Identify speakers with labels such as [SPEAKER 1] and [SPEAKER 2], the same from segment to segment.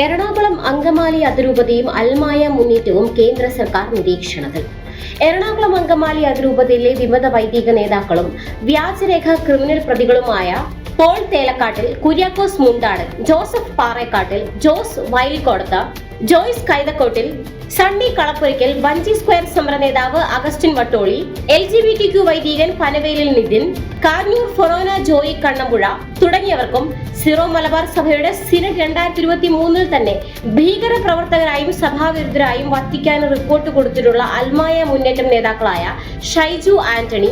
[SPEAKER 1] എറണാകുളം അങ്കമാലി അതിരൂപതയും അൽമായ മുന്നേറ്റവും കേന്ദ്ര സർക്കാർ നിരീക്ഷണത്തിൽ. എറണാകുളം അങ്കമാലി അതിരൂപതയിലെ വിമത വൈദിക നേതാക്കളും വ്യാജരേഖ ക്രിമിനൽ പ്രതികളുമായ പോൾ തേലക്കാട്ടിൽ, കുര്യാക്കോസ് മുണ്ടാട്, ജോസഫ് പാറേക്കാട്ടിൽ, ജോസ് വയലിക്കോടത്ത്, ജോയ്സ് കൈതക്കോട്ടിൽ, സണ്ണി കളപ്പുരയ്ക്കൽ, വഞ്ചി സ്ക്വയർ സമര നേതാവ് അഗസ്റ്റിൻ വട്ടോളി, LGBTQ വൈദികൻ പനവേലിൽ നിതിൻ, കാഞ്ഞൂർ ഫൊറോന ജോയി കണ്ണമ്പുഴ തുടങ്ങിയവർക്കും സിറോ മലബാർ സഭയുടെ സിനഡ് 2023 തന്നെ ഭീകര പ്രവർത്തകരായും സഭാവിരുദ്ധരായും വത്തിക്കാന് റിപ്പോർട്ട് കൊടുത്തിട്ടുള്ള അൽമായ മുന്നേറ്റം നേതാക്കളായ Shaiju Antony,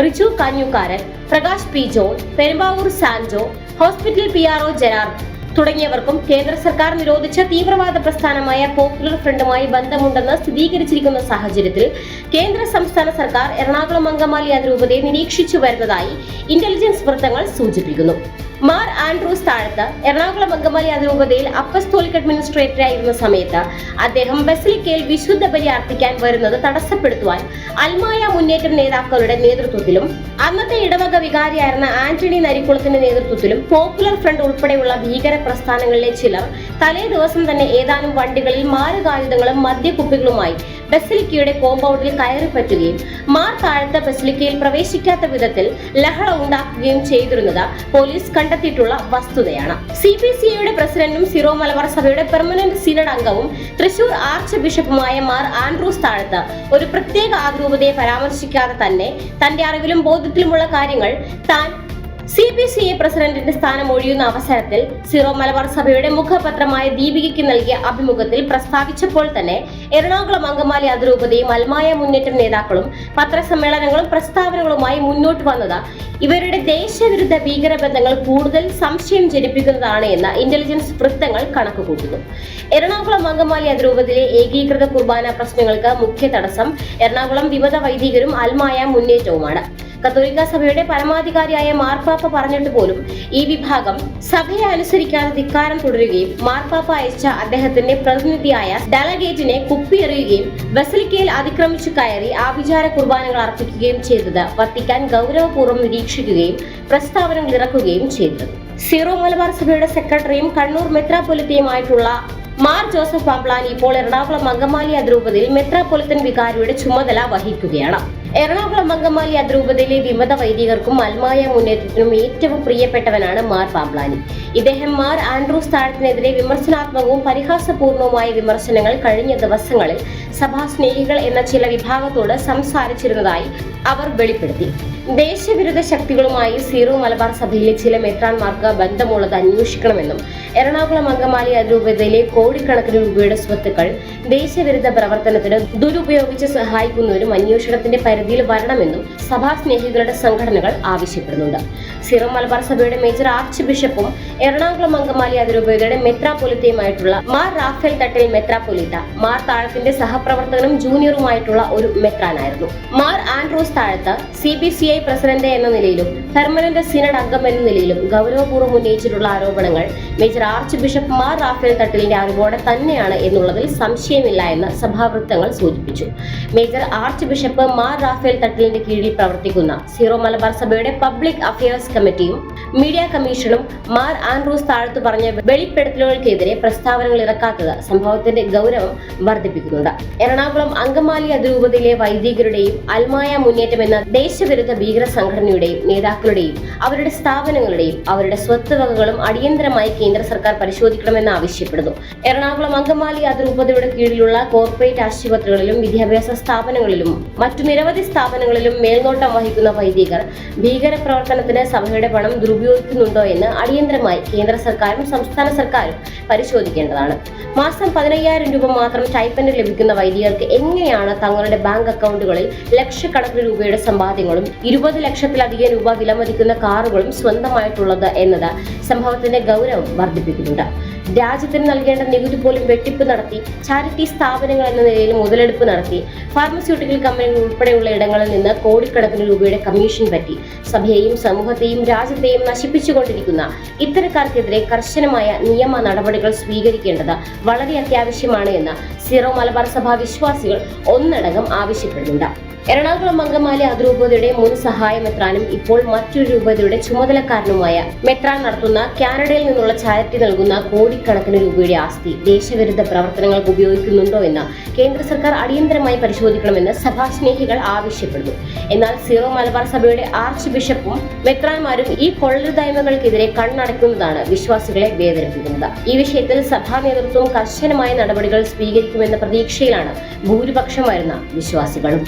[SPEAKER 1] Riju Kanjookkaran, Prakash P John, Perumbavoor Sanjo, hospital PRO Gerard തുടങ്ങിയവർക്കും കേന്ദ്ര സർക്കാർ നിരോധിച്ച തീവ്രവാദ പ്രസ്ഥാനമായ പോപ്പുലർ ഫ്രണ്ടുമായി ബന്ധമുണ്ടെന്ന് സ്ഥിരീകരിച്ചിരിക്കുന്ന സാഹചര്യത്തിൽ കേന്ദ്ര സംസ്ഥാന സർക്കാർ എറണാകുളം അങ്കമാലി അതിരൂപതയെ നിരീക്ഷിച്ചു വരുന്നതായി ഇന്റലിജൻസ് വൃത്തങ്ങൾ സൂചിപ്പിക്കുന്നു. മാർ ആൻഡ്രൂസ് താഴത്ത് എറണാകുളം അങ്കമാലി അതിരൂപതയിൽ അപ്പസ്തോലിക് അഡ്മിനിസ്ട്രേറ്റർ ആയിരുന്ന സമയത്ത് അദ്ദേഹം ബസിലിക്കയിൽ വിശുദ്ധ ബലി അർപ്പിക്കാൻ വരുന്നത് തടസ്സപ്പെടുത്തുവാൻ അൽമായ മുന്നേറ്റം നേതാക്കളുടെ നേതൃത്വത്തിലും അന്നത്തെ ഇടവക വികാരിയായിരുന്ന ആന്റണി നരിക്കുളത്തിന്റെ നേതൃത്വത്തിലും പോപ്പുലർ ഫ്രണ്ട് ഉൾപ്പെടെയുള്ള ഭീകര പ്രസ്ഥാനങ്ങളിലെ ചിലർ തലേ ദിവസം തന്നെ ഏതാനും വണ്ടികളിൽ മാരകായുധങ്ങളും മദ്യക്കുപ്പികളുമായി ബസിലിക്കയുടെ കോമ്പൗണ്ടിൽ കയറിപ്പറ്റുകയും മാർ താഴത്ത് ബസിലിക്കയിൽ പ്രവേശിക്കാത്ത വിധത്തിൽ ലഹള ഉണ്ടാക്കുകയും ചെയ്തിരുന്നത് പോലീസ് കണ്ടെത്തിയിട്ടുള്ള വസ്തുതയാണ്. CPCA പ്രസിഡന്റും സിറോ മലബാർ സഭയുടെ പെർമനന്റ് സിനഡ് അംഗവും തൃശൂർ ആർച്ച് ബിഷപ്പുമായ മാർ ആൻഡ്രൂസ് താഴത്ത് ഒരു പ്രത്യേക അതിരൂപതയെ പരാമർശിക്കാതെ തന്നെ തന്റെ അറിവിലും ബോധ്യത്തിലുമുള്ള കാര്യങ്ങൾ താൻ CPCA പ്രസിഡന്റിന്റെ സ്ഥാനം ഒഴിയുന്ന അവസരത്തിൽ സിറോ മലബാർ സഭയുടെ മുഖപത്രമായ ദീപികയ്ക്ക് നൽകിയ അഭിമുഖത്തിൽ പ്രസ്താവിച്ചപ്പോൾ തന്നെ എറണാകുളം അങ്കമാലി അതിരൂപതയും അൽമായ മുന്നേറ്റം നേതാക്കളും പത്രസമ്മേളനങ്ങളും പ്രസ്താവനകളുമായി മുന്നോട്ട് വന്നത് ഇവരുടെ ദേശവിരുദ്ധ ഭീകര ബന്ധങ്ങൾ കൂടുതൽ സംശയം ജനിപ്പിക്കുന്നതാണ് എന്ന് ഇന്റലിജൻസ് വൃത്തങ്ങൾ കണക്കുകൂട്ടുന്നു. എറണാകുളം അങ്കമാലി അതിരൂപതയിലെ ഏകീകൃത കുർബാന പ്രശ്നങ്ങൾക്ക് മുഖ്യ തടസ്സം എറണാകുളം വിമത വൈദികരും അൽമായ മുന്നേറ്റവുമാണ്. കത്തോലിക്ക സഭയുടെ പരമാധികാരിയായ മാർപ്പാപ്പ പറഞ്ഞിട്ട് പോലും ഈ വിഭാഗം സഭയെ അനുസരിക്കാതെ ധിക്കാരം തുടരുകയും മാർപ്പാപ്പ അയച്ച അദ്ദേഹത്തിന്റെ പ്രതിനിധിയായ ഡെലഗേറ്റിനെ കുപ്പിയെറിയുകയും ബസിലിക്കയിൽ അതിക്രമിച്ചു കയറി ആഭിചാര കുർബാനകൾ അർപ്പിക്കുകയും ചെയ്തത് വത്തിക്കാൻ ഗൗരവപൂർവ്വം നിരീക്ഷിക്കുകയും പ്രസ്താവനകൾ ഇറക്കുകയും ചെയ്തത്. സിറോ മലബാർ സഭയുടെ സെക്രട്ടറിയും കണ്ണൂർ മെത്രാപ്പൊലിത്തയുമായിട്ടുള്ള മാർ ജോസഫ് പാംപ്ലാനി ഇപ്പോൾ എറണാകുളം അങ്കമാലി അതിരൂപതയിൽ മെത്രാപ്പൊലിത്തൻ വികാരിയുടെ ചുമതല വഹിക്കുകയാണ്. എറണാകുളം അങ്കമാലി അതിരൂപതയിലെ വിമത വൈദികർക്കും അൽമായ മുന്നേറ്റത്തിനും ഏറ്റവും പ്രിയപ്പെട്ടവനാണ് മാർ പാംപ്ലാനി. ഇദ്ദേഹം മാർ ആൻഡ്രൂസ് താഴത്തിനെതിരെ വിമർശനാത്മകവും പരിഹാസപൂർണവുമായ വിമർശനങ്ങൾ കഴിഞ്ഞ ദിവസങ്ങളിൽ സഭാസ്നേഹികൾ എന്ന ചില വിഭാഗത്തോട് സംസാരിച്ചിരുന്നതായി അവർ വെളിപ്പെടുത്തി. ദേശവിരുദ്ധ ശക്തികളുമായി സിറോ മലബാർ സഭയിലെ ചില മെത്രാന്മാർക്ക് ബന്ധമുള്ളത് അന്വേഷിക്കണമെന്നും എറണാകുളം അങ്കമാലി അതിരൂപതയിലെ കോടിക്കണക്കിന് രൂപയുടെ സ്വത്തുക്കൾ ദേശവിരുദ്ധ പ്രവർത്തനത്തിന് ദുരുപയോഗിച്ച് സഹായിക്കുന്നവരും അന്വേഷണത്തിന്റെ പരിധിയിൽ വരണമെന്നും സഭാസ്നേഹികളുടെ സംഘടനകൾ ആവശ്യപ്പെടുന്നുണ്ട്. സിറോ മലബാർ സഭയുടെ മേജർ ആർച്ച് ബിഷപ്പും എറണാകുളം അങ്കമാലി അതിരൂപതയുടെ മെത്രാപ്പൊലിത്തയുമായിട്ടുള്ള മാർ റാഫേൽ തട്ടിൽ മെത്രാപ്പൊലിത്ത മാർ താഴത്തിന്റെ സഹപ്രവർത്തകനും ജൂനിയറുമായിട്ടുള്ള ഒരു മെത്രാനായിരുന്നു. മാർ ആൻഡ്രൂസ് താഴത്ത് CPCA പ്രസിഡന്റ് എന്ന നിലയിലും പെർമനന്റ് സിനഡ് അംഗം എന്ന നിലയിലും ഗൗരവപൂർവ്വം ഉന്നയിച്ചിട്ടുള്ള ആരോപണങ്ങൾ major archbishop Mar Raphael തട്ടിലിന്റെ അറിവോടെ തന്നെയാണ് എന്നുള്ളതിൽ സംശയമില്ല എന്ന് സഭാവൃത്തങ്ങൾ സൂചിപ്പിച്ചു. Major archbishop Mar Raphael തട്ടിലിന്റെ കീഴിൽ പ്രവർത്തിക്കുന്ന സിറോ മലബാർ സഭയുടെ പബ്ലിക് അഫയേഴ്സ് കമ്മിറ്റിയും മീഡിയ കമ്മീഷനും മാർ ആൻഡ്രൂസ് താഴത്ത് പറഞ്ഞ വെളിപ്പെടുത്തലുകൾക്കെതിരെ പ്രസ്താവനകൾ ഇറക്കാത്തത് സംഭവത്തിന്റെ ഗൗരവം വർദ്ധിപ്പിക്കുന്നുണ്ട്. എറണാകുളം അങ്കമാലി അതിരൂപതയിലെ വൈദികരുടെയും അൽമായ മുന്നേറ്റം എന്ന ദേശവിരുദ്ധ ഭീകര സംഘടനയുടെയും നേതാക്കളുടെയും അവരുടെ സ്ഥാപനങ്ങളുടെയും അവരുടെ സ്വത്തുവകകളും അടിയന്തരമായി കേന്ദ്ര സർക്കാർ പരിശോധിക്കണമെന്ന് ആവശ്യപ്പെടുന്നു. എറണാകുളം അങ്കമാലി അതിരൂപതയുടെ കീഴിലുള്ള കോർപ്പറേറ്റ് ആശുപത്രികളിലും വിദ്യാഭ്യാസ സ്ഥാപനങ്ങളിലും മറ്റു നിരവധി സ്ഥാപനങ്ങളിലും മേൽനോട്ടം വഹിക്കുന്ന വൈദികർ ഭീകര പ്രവർത്തനത്തിന് സഭയുടെ പണം ദുരുപയോഗിക്കുന്നുണ്ടോ എന്ന് അടിയന്തരമായി കേന്ദ്ര സർക്കാരും സംസ്ഥാന സർക്കാരും പരിശോധിക്കേണ്ടതാണ്. മാസം 15,000 രൂപ മാത്രം സ്റ്റൈപ്പൻഡ് ലഭിക്കുന്ന വൈദികർക്ക് എങ്ങനെയാണ് തങ്ങളുടെ ബാങ്ക് അക്കൗണ്ടുകളിൽ ലക്ഷക്കണക്കിന് രൂപയുടെ സമ്പാദ്യങ്ങളും 20 ലക്ഷത്തിലധികം രൂപ വിലമതിക്കുന്ന കാറുകളും സ്വന്തമായിട്ടുള്ളത് എന്നത് സംഭവത്തിന്റെ ഗൗരവം വർദ്ധിപ്പിക്കുന്നുണ്ട്. രാജ്യത്തിന് നൽകേണ്ട നികുതി പോലും വെട്ടിപ്പ് നടത്തി, ചാരിറ്റി സ്ഥാപനങ്ങൾ എന്ന നിലയിൽ മുതലെടുപ്പ് നടത്തി, ഫാർമസ്യൂട്ടിക്കൽ കമ്പനികൾ ഉൾപ്പെടെയുള്ള ഇടങ്ങളിൽ നിന്ന് കോടിക്കണക്കിന് രൂപയുടെ കമ്മീഷൻ പറ്റി സഭയെയും സമൂഹത്തെയും രാജ്യത്തെയും നശിപ്പിച്ചുകൊണ്ടിരിക്കുന്ന ഇത്തരക്കാർക്കെതിരെ കർശനമായ നിയമ നടപടികൾ സ്വീകരിക്കേണ്ടത് വളരെ അത്യാവശ്യമാണ് എന്ന് സിറോ മലബാർ സഭ വിശ്വാസികൾ ഒന്നടങ്കം ആവശ്യപ്പെടുന്നുണ്ട്. എറണാകുളം അങ്കമാലി അതിരൂപതയുടെ മുൻ സഹായ മെത്രാനും ഇപ്പോൾ മറ്റൊരു രൂപതയുടെ ചുമതലക്കാരനുമായ മെത്രാൻ നടത്തുന്ന കാനഡയിൽ നിന്നുള്ള ചാരിറ്റി നൽകുന്ന കോടിക്കണക്കിന് രൂപയുടെ ആസ്തി ദേശവിരുദ്ധ പ്രവർത്തനങ്ങൾക്ക് ഉപയോഗിക്കുന്നുണ്ടോ എന്ന് കേന്ദ്ര സർക്കാർ അടിയന്തരമായി പരിശോധിക്കണമെന്ന് സഭാസ്നേഹികൾ ആവശ്യപ്പെടുന്നു. എന്നാൽ സീറോ മലബാർ സഭയുടെ ആർച്ച് ബിഷപ്പും മെത്രാന്മാരും ഈ കൊള്ളരുതായ്മകൾക്കെതിരെ കണ്ണടയ്ക്കുന്നതാണ് വിശ്വാസികളെ വേദനിപ്പിക്കുന്നത്. ഈ വിഷയത്തിൽ സഭാ നേതൃത്വം കർശനമായ നടപടികൾ സ്വീകരിക്കുമെന്ന പ്രതീക്ഷയിലാണ് ഭൂരിപക്ഷം വരുന്ന വിശ്വാസികളും.